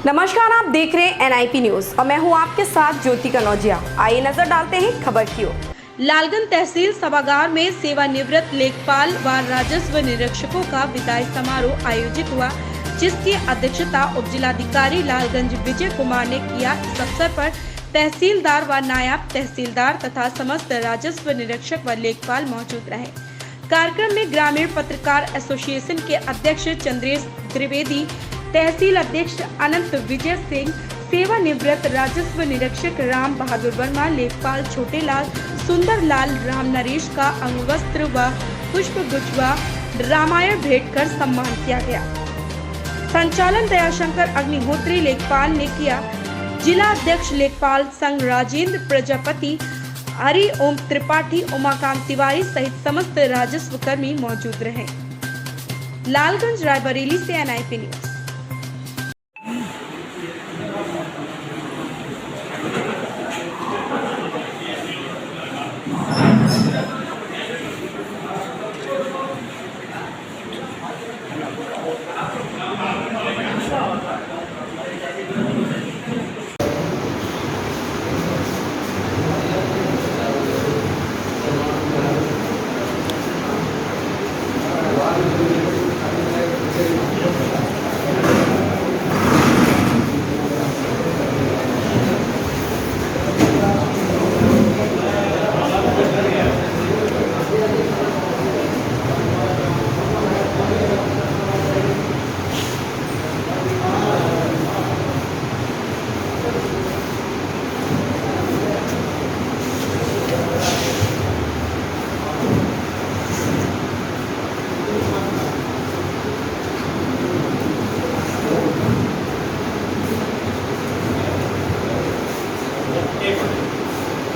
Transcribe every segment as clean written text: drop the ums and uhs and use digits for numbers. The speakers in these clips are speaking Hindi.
नमस्कार, आप देख रहे हैं NIP न्यूज और मैं हूं आपके साथ ज्योति कनौजिया। आइए नजर डालते हैं खबर की ओर। लालगंज तहसील सभागार में सेवानिवृत्त लेखपाल व राजस्व निरीक्षकों का विदाई समारोह आयोजित हुआ, जिसकी अध्यक्षता उप जिलाधिकारी लालगंज विजय कुमार ने किया। इस अवसर पर तहसीलदार व नायब तहसीलदार तथा समस्त राजस्व निरीक्षक व लेखपाल मौजूद रहे। कार्यक्रम में ग्रामीण पत्रकार एसोसिएशन के अध्यक्ष चंद्रेश त्रिवेदी, तहसील अध्यक्ष अनंत विजय सिंह, सेवानिवृत्त राजस्व निरीक्षक राम बहादुर वर्मा, लेखपाल छोटेलाल, सुंदरलाल, राम नरेश का अंगवस्त्र व पुष्प गुच्छ व रामायण भेंट कर सम्मान किया गया। संचालन दयाशंकर अग्निहोत्री लेखपाल ने किया। जिला अध्यक्ष लेखपाल संघ राजेंद्र प्रजापति, हरि ओम त्रिपाठी, उमाकांत तिवारी सहित समस्त राजस्व कर्मी मौजूद रहे। लालगंज रायबरेली से NIP न्यूज।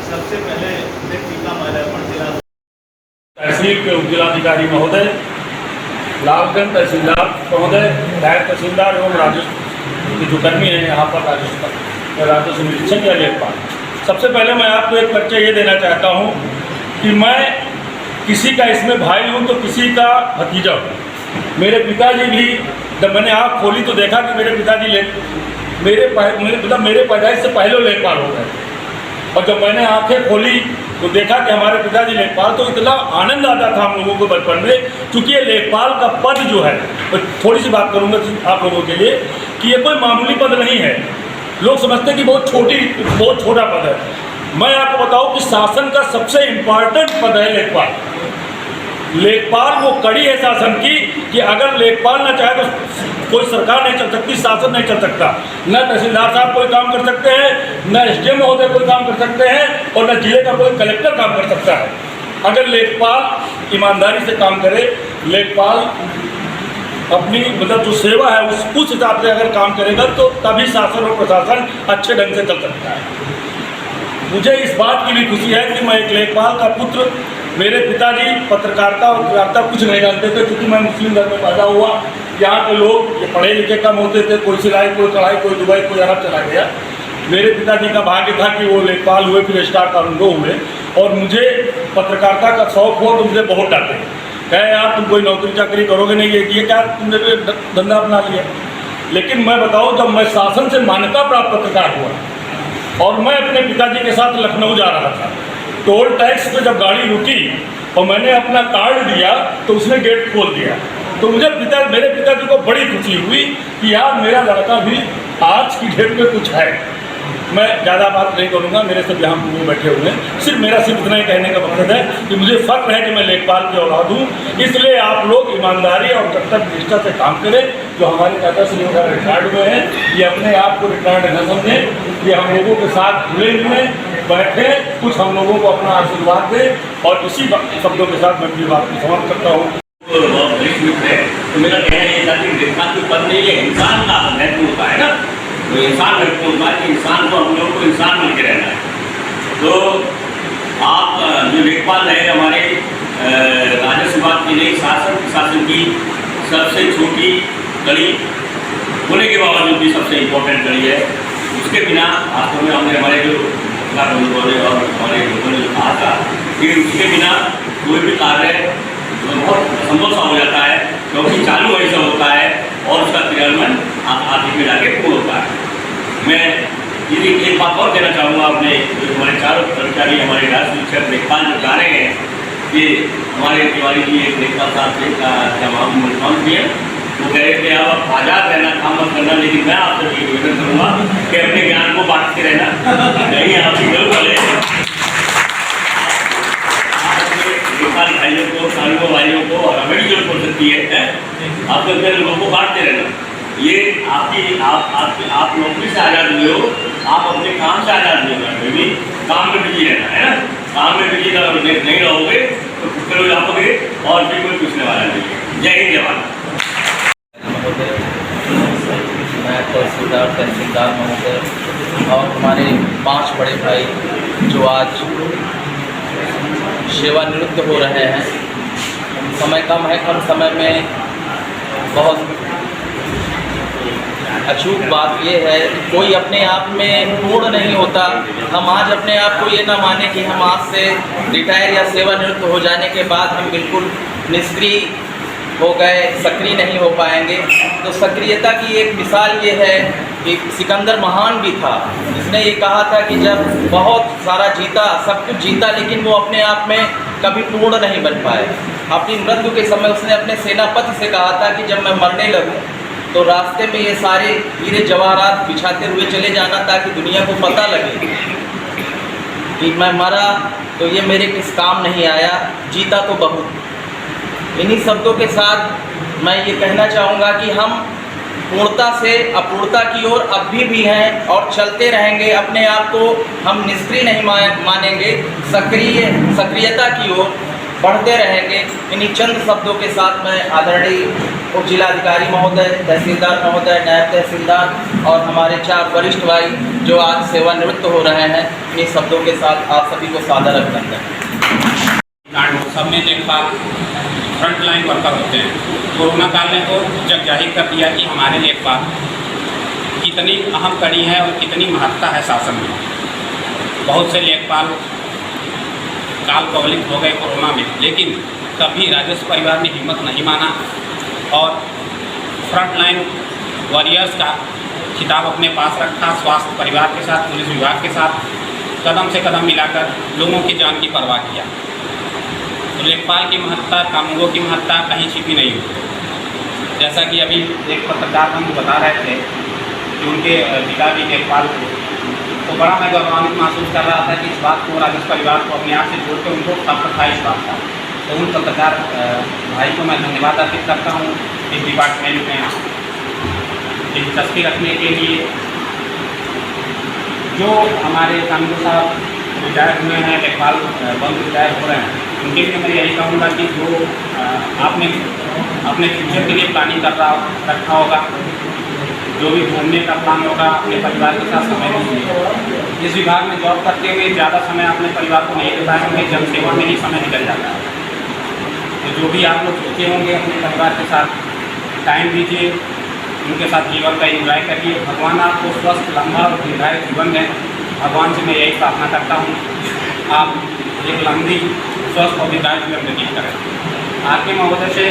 सबसे पहले तहसील के उप जिलाधिकारी महोदय, लालगंज तहसीलदार महोदय, नायब तहसीलदार एवं राजस्व के जो कर्मी हैं यहाँ पर राजस्व निरीक्षक या लेखपाल, सबसे पहले मैं आपको एक परिचय ये देना चाहता हूँ कि मैं किसी का इसमें भाई हूँ तो किसी का भतीजा हूँ। मेरे पिताजी भी, जब मैंने आँख खोली तो देखा कि मेरे पिताजी मेरे पैदाइश से पहले लेखपाल हो गए, और जब मैंने आंखें खोली तो देखा कि हमारे पिताजी लेखपाल, तो इतना आनंद आता था हम लोगों को बचपन में, क्योंकि ये लेखपाल का पद जो है, तो थोड़ी सी बात करूंगा आप लोगों के लिए कि ये कोई मामूली पद नहीं है। लोग समझते हैं कि बहुत छोटा पद है। मैं आपको बताऊं कि शासन का सबसे इम्पॉर्टेंट पद है लेखपाल। लेखपाल वो कड़ी है शासन की कि अगर लेखपाल ना चाहे तो कोई सरकार नहीं चल सकती, शासन नहीं चल सकता। न तहसीलदार साहब कोई काम कर सकते हैं, न SDM महोदय कोई काम कर सकते हैं, और न जिले का कोई कलेक्टर काम कर सकता है। अगर लेखपाल ईमानदारी से काम करे, लेखपाल अपनी मतलब जो सेवा है उस हिसाब से अगर काम करेगा तो तभी शासन और प्रशासन अच्छे ढंग से चल सकता है। मुझे इस बात की भी खुशी है कि मैं एक लेखपाल का पुत्र, मेरे पिताजी पत्रकारिता और पत्रकारिता कुछ नहीं जानते थे, क्योंकि मैं मुस्लिम घर में पैदा हुआ। यहाँ के लोग ये पढ़े लिखे कम होते थे, कोई सिलाई, कोई कढ़ाई, कोई दुबई, कोई अरब चला गया। मेरे पिताजी का भाग्य था कि वो लेखपाल हुए, फिर स्टार कानूनगो हुए, और मुझे पत्रकारिता का शौक हुआ तो मुझे बहुत डांटे, कहे यार तुम कोई नौकरी चाकरी करोगे नहीं, ये क्या तुमने धंधा अपना लिया। लेकिन मैं बताऊँ, जब मैं शासन से मान्यता प्राप्त पत्रकार हुआ और मैं अपने पिताजी के साथ लखनऊ जा रहा था, टोल टैक्स पे जब गाड़ी रुकी और मैंने अपना कार्ड दिया तो उसने गेट खोल दिया, तो मेरे पिताजी को बड़ी खुशी हुई कि यार मेरा लड़का भी आज की डेट में कुछ है। मैं ज़्यादा बात नहीं करूँगा, मेरे सब यहाँ पूरे बैठे हुए हैं। सिर्फ इतना ही कहने का मकसद है कि मुझे फख्र है कि मैं लेखपाल की औलाद हूँ। इसलिए आप लोग ईमानदारी और कर्तव्य निष्ठा से काम करें। जो हमारे दादा श्री वगैरह रिटायर्ड हुए हैं, ये अपने आप को रिटायर्ड न समझें, ये हम लोगों के साथ जुड़े हुए बैठे, कुछ हम लोगों को अपना आशीर्वाद दें। और इसी शब्दों के साथ मैं अपनी बात को समाप्त करता हूँ। तो मेरा कहना ये था कि लेखपाल के पद में ये इंसान का महत्व होता है ना, तो इंसान महत्व होता है कि इंसान को, हम लोग को इंसान मिल के रहना है। तो आप जो लेखपाल है, हमारे राजस्व विभाग की नहीं, शासन की सबसे छोटी कड़ी होने के बावजूद भी सबसे इम्पोर्टेंट कड़ी है। उसके बिना वास्तव में हमने हमारे जो और हमारे लोगों ने कहा था कि उसके बिना कोई भी कार्य बहुत असंभव सा हो जाता है, क्योंकि चालू ऐसा होता है और उसका क्रियान्वयन आगे में जाके पूर्ण होता है। मैं यदि एक बात और कहना चाहूँगा अपने जो हमारे चारों कर्मचारी हमारे राष्ट्रीय शिक्षक लेखपाल जो जा रहे हैं कि हमारे तिवारी जी एक लेखपाल साहब से तमाम रिस्पॉन्स भी है, वो कह रहे थे आप आज़ाद रहना, काम मत करना, लेकिन मैं आपसे ये निवेदन करूँगा कि अपने ज्ञान को बांटते रहना। नहीं आपकी जरूर है लेखपाल भाइयों को, कानून भाइयों को और हमें भी जरूरत पड़ सकती है, आप अपने लोगों को बांटते रहना। ये आप नौकरी से आज़ाद हुए हो, आप अपने काम से आज़ाद नहीं हो, भी काम में बिजी रहना है ना। काम में बिजी नहीं रहोगे तो भूखे हो जाओगे और भी कोई पूछने वाला नहीं है। जय हिंद, जय भारत। मैं तहसीलदार महोदय और हमारे 5 बड़े भाई जो आज सेवानिवृत्त हो रहे हैं। समय कम है, कम समय में बहुत अचूक बात यह है कि कोई अपने आप में पूर्ण नहीं होता। हम आज अपने आप को ये ना माने कि हम आज से रिटायर या सेवानिवृत्त हो जाने के बाद हम बिल्कुल निष्क्रिय हो गए, सक्रिय नहीं हो पाएंगे। तो सक्रियता की एक मिसाल ये है कि सिकंदर महान भी था, जिसने ये कहा था कि जब बहुत सारा जीता, सब कुछ जीता, लेकिन वो अपने आप में कभी पूर्ण नहीं बन पाए। अपनी मृत्यु के समय उसने अपने सेनापति से कहा था कि जब मैं मरने लगूं तो रास्ते में ये सारे हीरे जवाहरात बिछाते हुए चले जाना, ताकि दुनिया को पता लगे कि मैं मरा तो ये मेरे किस काम नहीं आया, जीता तो बहुत। इन्हीं शब्दों के साथ मैं ये कहना चाहूँगा कि हम पूर्णता से अपूर्णता की ओर अब भी हैं और चलते रहेंगे। अपने आप को हम निष्क्रिय नहीं मानेंगे, सक्रियता की ओर बढ़ते रहेंगे। इन्हीं चंद शब्दों के साथ मैं आदरणीय उप जिलाधिकारी महोदय, तहसीलदार महोदय, नायब तहसीलदार और हमारे 4 वरिष्ठ भाई जो आज सेवानिवृत्त हो रहे हैं, इन्हीं शब्दों के साथ आप सभी को सादर अभिनंदन। सब में लेखपाल फ्रंट लाइन वर्कर होते हैं। कोरोना काल ने तो जग जाहिर कर दिया कि हमारे लेखपाल कितनी अहम कड़ी है और कितनी महत्ता है शासन में। बहुत से लेखपाल काल कवलित हो गए कोरोना में, लेकिन तभी राजस्व परिवार ने हिम्मत नहीं माना और फ्रंट लाइन वॉरियर्स का खिताब अपने पास रखा। स्वास्थ्य परिवार के साथ, पुलिस विभाग के साथ कदम से कदम मिलाकर लोगों की जान की परवाह किया। तो लेखपाल की महत्ता, कानूनों की महत्ता कहीं छिपी नहीं होती। जैसा कि अभी एक पत्रकार बंधु बता रहे थे कि उनके पिता भी लेखपाल थे, तो बड़ा मैं गौरवान्वित महसूस कर रहा था कि इस बात को राजस्व परिवार को अपने आप से जोड़ के उनको फख्र था इस बात का। तो उन पत्रकार भाई को मैं धन्यवाद अर्पित करता हूँ इस डिपार्टमेंट में दिलचस्पी रखने के लिए। जो हमारे कानून साहब रिटायर हुए हैं, लेखपाल बंद रिटायर हो रहे हैं, उनके लिए मैं यही कहूँगा कि जो आपने अपने फ्यूचर के लिए प्लानिंग रखा होगा, जो भी घूमने का प्लान होगा, अपने परिवार के साथ समय दीजिए। इस विभाग में जॉब करते हुए ज़्यादा समय अपने परिवार को नहीं दे पाए होंगे, जनसेवा में ही समय निकल जाता है। तो जो भी आप लोग सोचे होंगे अपने परिवार के साथ टाइम दीजिए, उनके साथ जीवन का एंजॉय करिए। भगवान आपको स्वस्थ, लंबा और दीर्घायु जीवन दें। भगवान से मैं यही प्रार्थना करता हूँ आप एक लंबी स्वस्थ और दीर्घायु जीवन व्यतीत करें। आपके महोदय से